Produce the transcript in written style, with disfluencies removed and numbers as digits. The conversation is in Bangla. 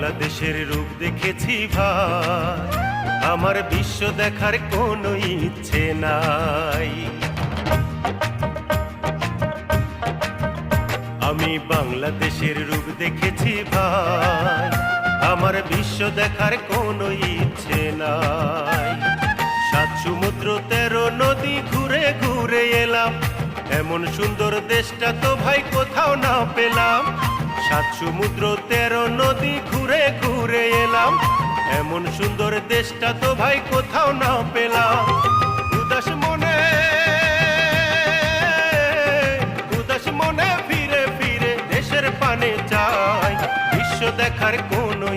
বাংলাদেশের রূপ দেখেছি ভাই, আমার বিশ্ব দেখার কোনো ইচ্ছে নাই। আমি বাংলাদেশের রূপ দেখেছি ভাই, আমার বিশ্ব দেখার কোনো ইচ্ছে নাই। 7 সমুদ্র 13 নদী ঘুরে ঘুরে এলাম, এমন সুন্দর দেশটা তো ভাই কোথাও না পেলাম। 7 সমুদ্র 13 নদী ঘুরে ঘুরে এলাম, এমন সুন্দর দেশটা তো ভাই কোথাও না পেলাম। উদাস মনে ফিরে ফিরে দেশের পানে চাই, বিশ্ব দেখার কোনো